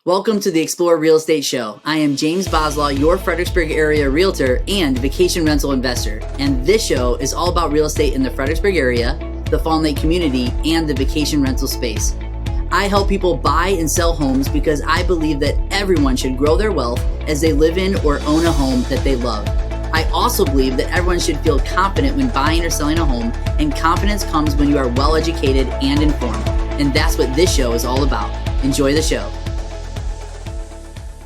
Welcome to the Explore Real Estate Show. I am James Boslaw, your Fredericksburg area realtor and vacation rental investor. And this show is all about real estate in the Fredericksburg area, the Fawn Lake community, and the vacation rental space. I help people buy and sell homes because I believe that everyone should grow their wealth as they live in or own a home that they love. I also believe that everyone should feel confident when buying or selling a home, and confidence comes when you are well educated and informed. And that's what this show is all about. Enjoy the show.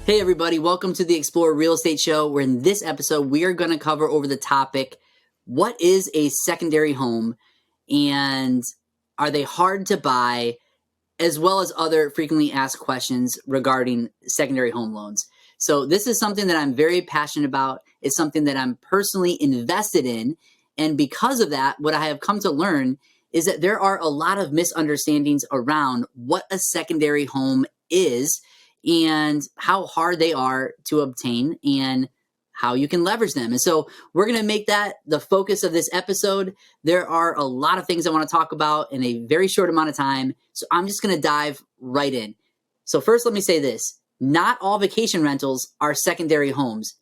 Hey everybody, welcome to the Explore Real Estate Show, where in this episode we are going to cover over the topic, what is a secondary home and are they hard to buy, as well as other frequently asked questions regarding secondary home loans. So this is something that I'm very passionate about. It's something that I'm personally invested in. And because of that, what I have come to learn is that there are a lot of misunderstandings around what a secondary home is and how hard they are to obtain and how you can leverage them. And so we're going to make that the focus of this episode. There are a lot of things I want to talk about in a very short amount of time. So I'm just going to dive right in. So first, let me say this. Not all vacation rentals are secondary homes.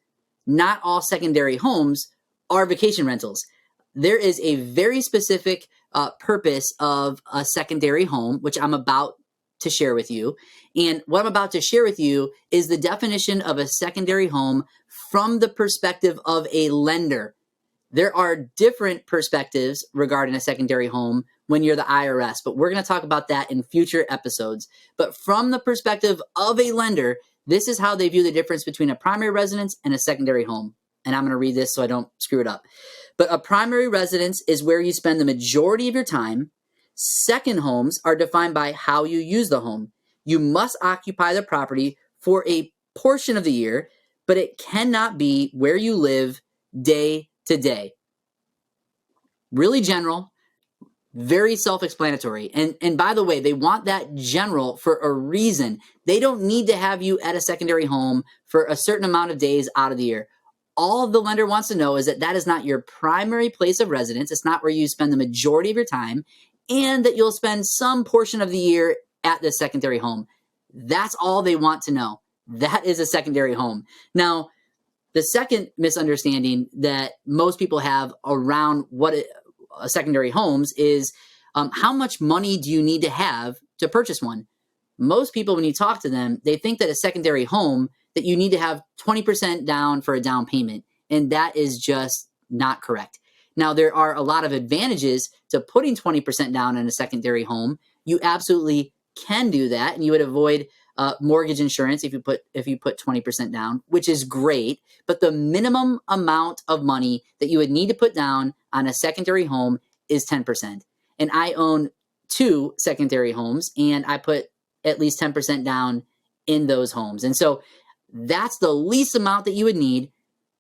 Not all secondary homes are vacation rentals. There is a very specific purpose of a secondary home, which I'm about to share with you. And what I'm about to share with you is the definition of a secondary home from the perspective of a lender. There are different perspectives regarding a secondary home when you're the IRS, but we're going to talk about that in future episodes. But from the perspective of a lender, this is how they view the difference between a primary residence and a secondary home. And I'm going to read this so I don't screw it up. But a primary residence is where you spend the majority of your time. Second homes are defined by how you use the home. You must occupy the property for a portion of the year, but it cannot be where you live day to day. Really general, very self-explanatory. And by the way, they want that general for a reason. They don't need to have you at a secondary home for a certain amount of days out of the year. All the lender wants to know is that that is not your primary place of residence. It's not where you spend the majority of your time, and that you'll spend some portion of the year at the secondary home. That's all they want to know. That is a secondary home. Now, the second misunderstanding that most people have around what a secondary homes is how much money do you need to have to purchase one? Most people, when you talk to them, they think that a secondary home, that you need to have 20% down for a down payment. And that is just not correct. Now, there are a lot of advantages to putting 20% down in a secondary home. You absolutely can do that, and you would avoid mortgage insurance if you put 20% down, which is great. But the minimum amount of money that you would need to put down on a secondary home is 10%. And I own 2 secondary homes, and I put at least 10% down in those homes. And so that's the least amount that you would need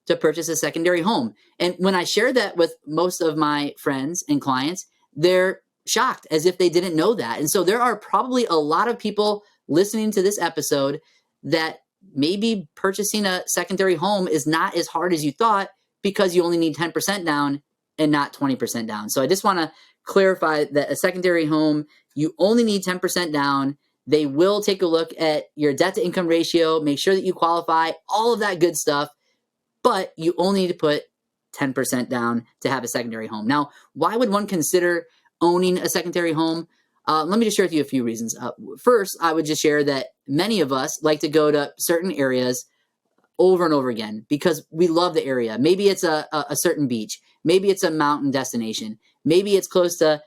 to purchase a secondary home. And when I share that with most of my friends and clients, they're shocked as if they didn't know that. And so there are probably a lot of people listening to this episode that maybe purchasing a secondary home is not as hard as you thought because you only need 10% down and not 20% down. So I just want to clarify that a secondary home, you only need 10% down. They will take a look at your debt to income ratio, make sure that you qualify, all of that good stuff. But you only need to put 10% down to have a secondary home. Now, why would one consider owning a secondary home? Let me just share with you a few reasons. First, I would just share that many of us like to go to certain areas over and over again because we love the area. Maybe it's a certain beach. Maybe it's a mountain destination. Maybe it's close to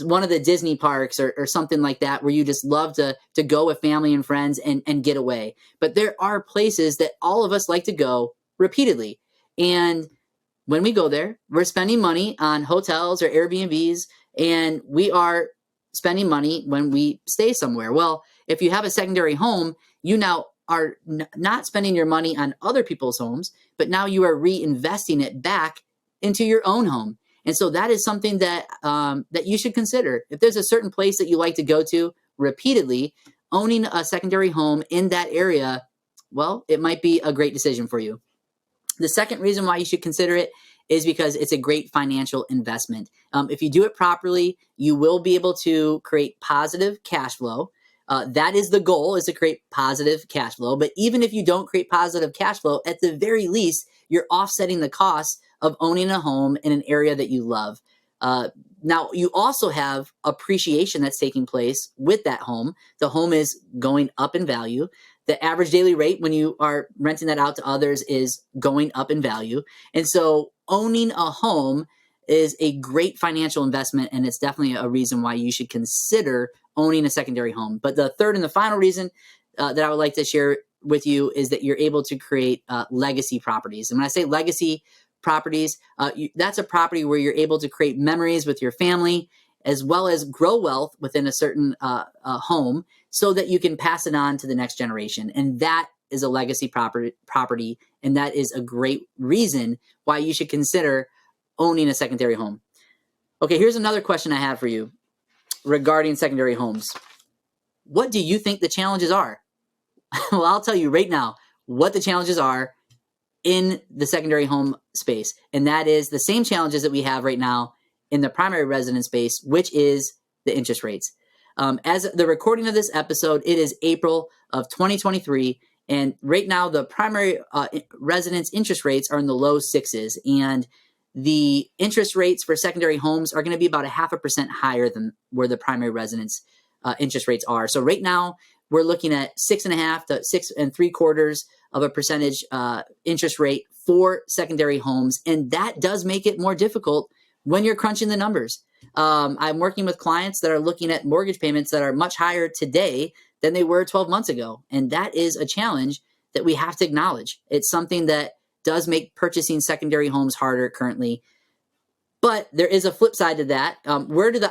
one of the Disney parks or something like that where you just love to go with family and friends and get away. But there are places that all of us like to go repeatedly. And when we go there, we're spending money on hotels or Airbnbs, and we are spending money when we stay somewhere. Well, if you have a secondary home, you now are not spending your money on other people's homes, but now you are reinvesting it back into your own home. And so that is something that that you should consider. If there's a certain place that you like to go to repeatedly, owning a secondary home in that area, well, it might be a great decision for you. The second reason why you should consider it is because it's a great financial investment. If you do it properly, you will be able to create positive cash flow. That is the goal, is to create positive cash flow. But even if you don't create positive cash flow, at the very least, you're offsetting the costs of owning a home in an area that you love. Now, you also have appreciation that's taking place with that home. The home is going up in value. The average daily rate when you are renting that out to others is going up in value. And so owning a home is a great financial investment, and it's definitely a reason why you should consider owning a secondary home. But the third and the final reason that I would like to share with you is that you're able to create legacy properties. And when I say legacy properties, that's a property where you're able to create memories with your family, as well as grow wealth within a certain home, so that you can pass it on to the next generation. And that is a legacy property, and that is a great reason why you should consider owning a secondary home. Okay, here's another question I have for you regarding secondary homes. What do you think the challenges are? Well, I'll tell you right now what the challenges are in the secondary home space. And that is the same challenges that we have right now in the primary residence space, which is the interest rates. As the recording of this episode, it is April of 2023. And right now, the primary residence interest rates are in the low sixes. And the interest rates for secondary homes are going to be about 0.5% higher than where the primary residence interest rates are. So right now, we're looking at 6.5 to 6.75% interest rate for secondary homes. And that does make it more difficult when you're crunching the numbers. I'm working with clients that are looking at mortgage payments that are much higher today than they were 12 months ago. And that is a challenge that we have to acknowledge. It's something that does make purchasing secondary homes harder currently. But there is a flip side to that. Where do the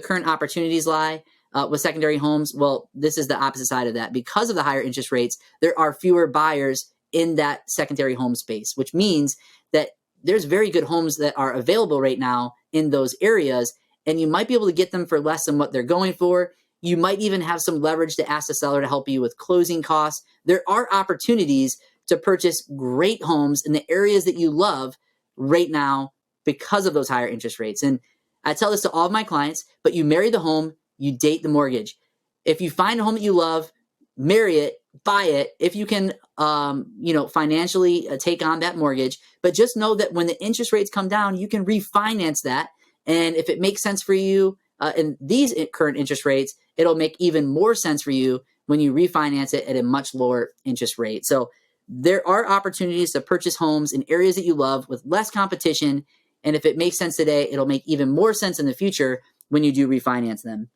current opportunities lie with secondary homes? Well, this is the opposite side of that. Because of the higher interest rates, there are fewer buyers in that secondary home space, which means that there's very good homes that are available right now in those areas, and you might be able to get them for less than what they're going for. You might even have some leverage to ask the seller to help you with closing costs. There are opportunities to purchase great homes in the areas that you love right now because of those higher interest rates. And I tell this to all of my clients, but you marry the home, you date the mortgage. If you find a home that you love, marry it, buy it. If you can, financially take on that mortgage, but just know that when the interest rates come down, you can refinance that. And if it makes sense for you in these current interest rates, it'll make even more sense for you when you refinance it at a much lower interest rate. So there are opportunities to purchase homes in areas that you love with less competition. And if it makes sense today, it'll make even more sense in the future when you do refinance them.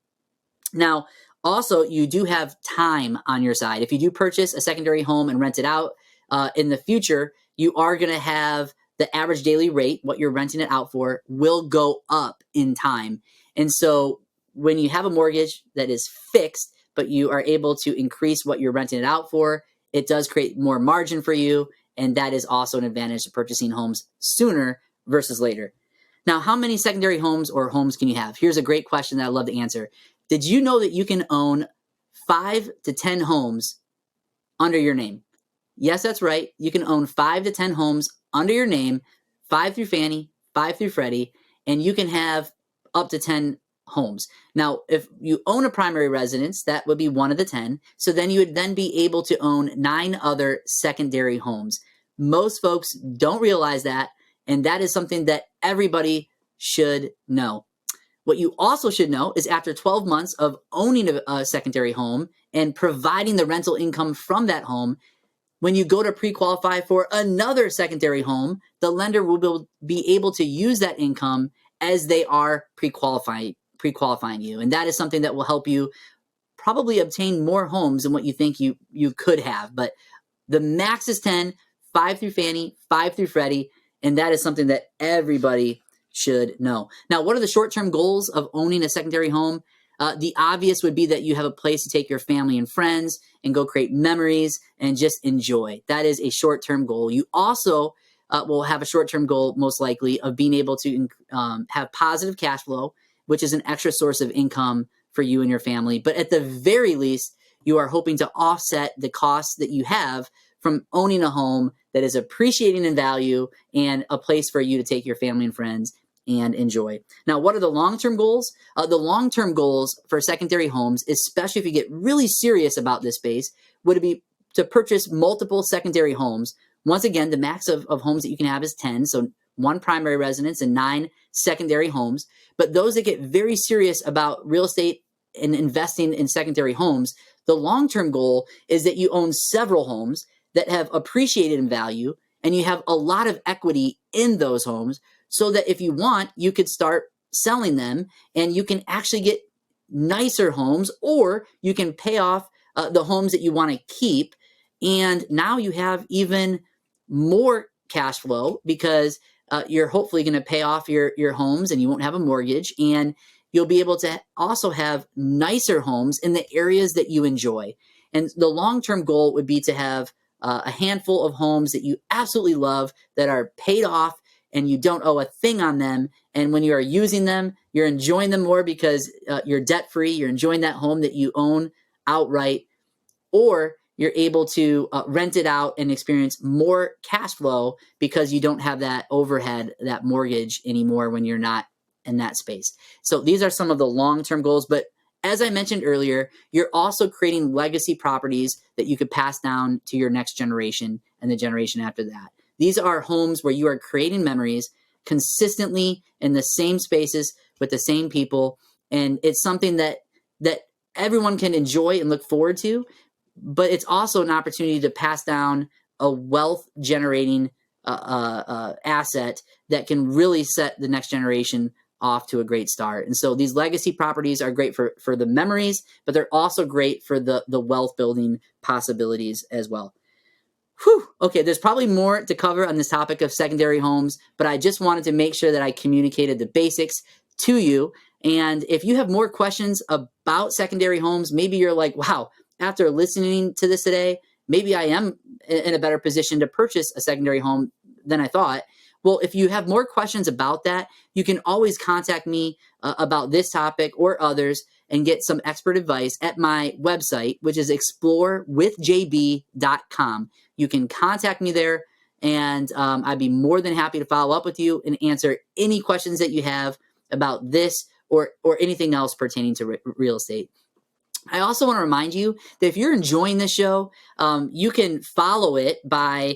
Now, also, you do have time on your side. If you do purchase a secondary home and rent it out in the future, you are going to have the average daily rate, what you're renting it out for, will go up in time. And so when you have a mortgage that is fixed, but you are able to increase what you're renting it out for, it does create more margin for you. And that is also an advantage to purchasing homes sooner versus later. Now, how many secondary homes or homes can you have? Here's a great question that I'd love to answer. Did you know that you can own 5 to 10 homes under your name? Yes, that's right. You can own 5 to 10 homes under your name, 5 through Fannie, 5 through Freddie, and you can have up to 10 homes. Now, if you own a primary residence, that would be one of the 10. So then you would then be able to own 9 other secondary homes. Most folks don't realize that, and that is something that everybody should know. What you also should know is after 12 months of owning a secondary home and providing the rental income from that home, when you go to pre-qualify for another secondary home, the lender will be able to use that income as they are pre-qualifying you. And that is something that will help you probably obtain more homes than what you think you could have. But the max is 10, 5 through Fannie, 5 through Freddie, and that is something that everybody should know. Now, what are the short-term goals of owning a secondary home? The obvious would be that you have a place to take your family and friends and go create memories and just enjoy. That is a short-term goal. You also will have a short-term goal, most likely, of being able to have positive cash flow, which is an extra source of income for you and your family. But at the very least, you are hoping to offset the costs that you have from owning a home that is appreciating in value and a place for you to take your family and friends and enjoy. Now, what are the long-term goals? The long-term goals for secondary homes, especially if you get really serious about this space, would be to purchase multiple secondary homes. Once again, the max of homes that you can have is 10, so 1 primary residence and 9 secondary homes. But those that get very serious about real estate and investing in secondary homes, the long-term goal is that you own several homes that have appreciated in value, and you have a lot of equity in those homes, so that if you want, you could start selling them and you can actually get nicer homes, or you can pay off the homes that you want to keep. And now you have even more cash flow because you're hopefully going to pay off your homes and you won't have a mortgage. And you'll be able to also have nicer homes in the areas that you enjoy. And the long-term goal would be to have a handful of homes that you absolutely love that are paid off and you don't owe a thing on them. And when you are using them, you're enjoying them more because you're debt-free. You're enjoying that home that you own outright, or you're able to rent it out and experience more cash flow because you don't have that overhead, that mortgage anymore when you're not in that space. So these are some of the long-term goals. But as I mentioned earlier, you're also creating legacy properties that you could pass down to your next generation and the generation after that. These are homes where you are creating memories consistently in the same spaces with the same people. And it's something that everyone can enjoy and look forward to. But it's also an opportunity to pass down a wealth generating asset that can really set the next generation off to a great start. And so these legacy properties are great for the memories, but they're also great for the wealth building possibilities as well. Whew. Okay, there's probably more to cover on this topic of secondary homes, but I just wanted to make sure that I communicated the basics to you. And if you have more questions about secondary homes, maybe you're like, wow, after listening to this today, maybe I am in a better position to purchase a secondary home than I thought. Well, if you have more questions about that, you can always contact me about this topic or others and get some expert advice at my website, which is explorewithjb.com. You can contact me there, and I'd be more than happy to follow up with you and answer any questions that you have about this or anything else pertaining to real estate. I also want to remind you that if you're enjoying this show, you can follow it by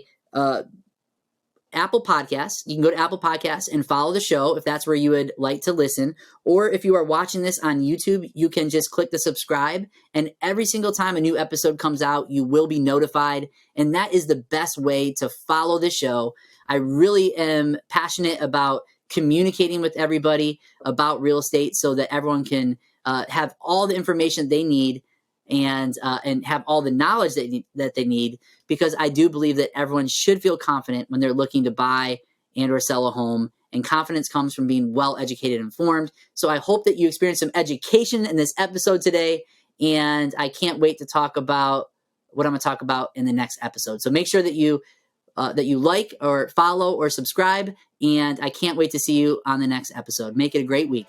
Apple Podcasts. You can go to Apple Podcasts and follow the show if that's where you would like to listen. Or if you are watching this on YouTube, you can just click the subscribe. And every single time a new episode comes out, you will be notified. And that is the best way to follow the show. I really am passionate about communicating with everybody about real estate so that everyone can have all the information they need and have all the knowledge that they need, because I do believe that everyone should feel confident when they're looking to buy and or sell a home, and confidence comes from being well educated and informed. So I hope that you experienced some education in this episode today, and I can't wait to talk about what I'm going to talk about in the next episode. So make sure that you like or follow or subscribe, and I can't wait to see you on the next episode. Make it a great week.